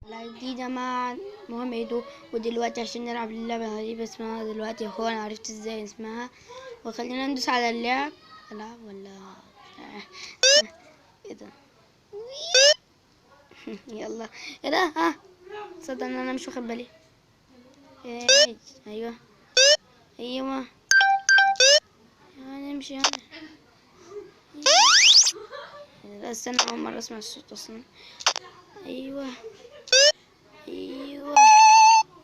حلقة جديدة مع مهمته. ودلوقتي عشان نلعب اللعبة دي اسمها دلوقتي هو انا عرفت ازاي اسمها، وخلينا ندوس على اللعب. العب ولا ايه ده؟ يلا ايه ده؟ ها صدق ان انا مش واخد بالي. ايوه ايوه نمشي يعني. لا استنى، اول مرة اسمع الصوت اصلا. ايوه ايوه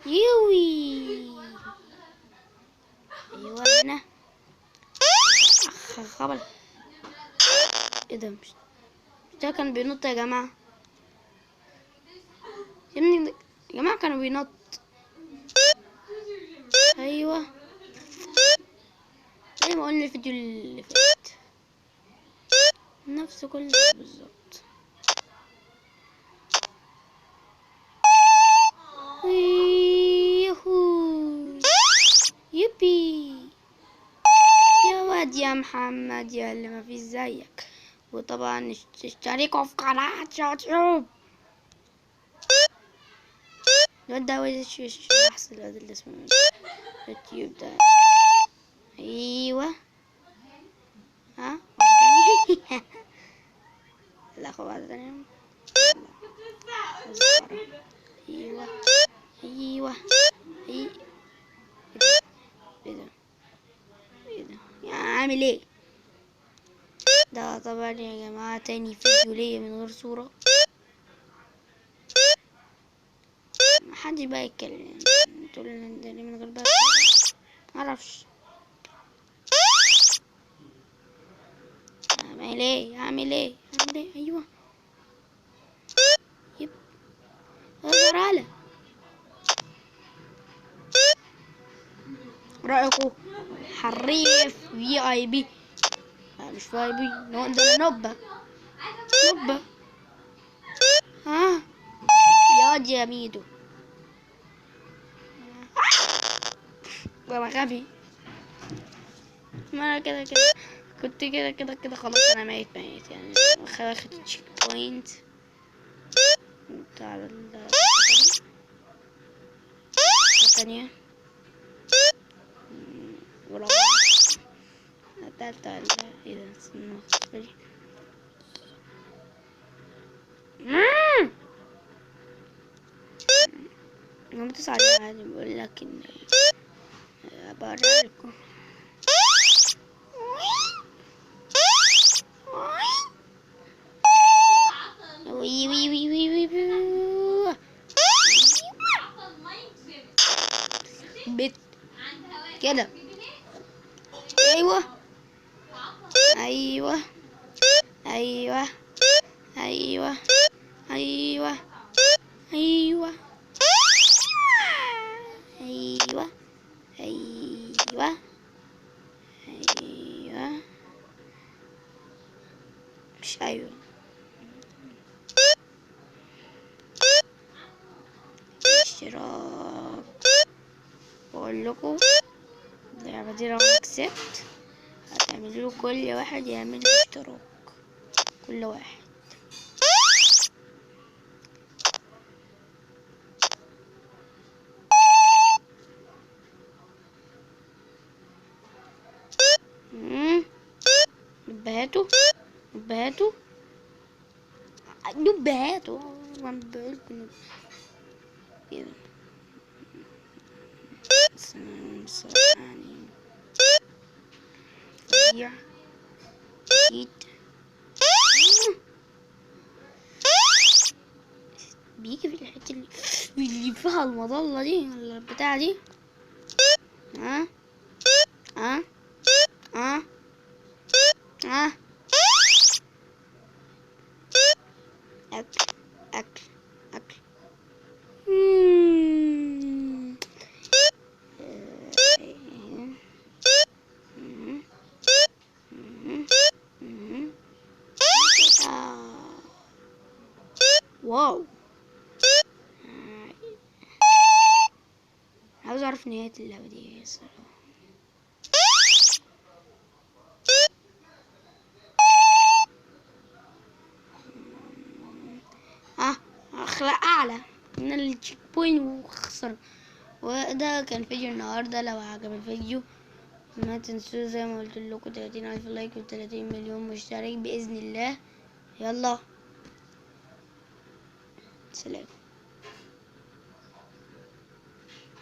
يوي ايوه هنا. خبل. ايه ده؟ مش ده كان بينط يا جماعة؟ يا ابني يا جماعة كانوا بينط. ايوه زي ما قلنا الفيديو اللي فات، نفس كل ده بالظبط. يوهو يبي يا واد يا محمد يا اللي ما فيش زيك. وطبعا اشتركوا في قناة يوتيوب. الواد ده وش احسن الواد اللي اسمه يوتيوب ده. ايوه ها لا خد واحدة تانية. ايوه ايوه ايه ده؟ ايه ده؟ ايه ده؟ يا عامل ايه؟ ده طبعا يا جماعة تاني فيديو ليا من غير صورة. محدش بقى يتكلم، تقول ان ده من غير بقى صورة. معرفش اعمل ايه اعمل ايه اعمل ايه. ايوه يب اظهر على رأيكم. حريف في اي بي. مش في اي بي، ده انا نبة نبة. ها يا واد يا ميدو وانا غبي. ما انا كده كده كنت كده خلاص. انا ميت يعني. واخد تشيك بوينت على الثانية ورابعة التالتة. ايه ده؟ استنى اخد بالي. انا بدوس عليها عادي، بقول لك ان بوريلكم. وي وي وي وي وي وي. بت كده. ايوه ايوه ايوه ايوه ايوه ايوه ايوه ايوه ايوه مش ايوه. اشتراك. بقول لكم اللعبة دي لو كسبت هتعملوا كل واحد يعمل اشتراك. كل واحد. نبهاتوا نبهاتوا نبهاتوا. وانا بقولكم كده يعني فظيع اكيد. بيجي في الحتة اللي فيها المظلة دي ولا البتاعة دي. ها ها ها ها اكل اكل اكل. واو. عاوز اعرف نهاية اللعبة دي الصراحة. ها اخلق اعلى. من التشيك بوينت وخسر. وده كان فيديو النهارده. لو عجب الفيديو ما تنسوا زي ما قلت لكم 30,000 لايك و30 مليون مشترك بإذن الله. يلا سلام.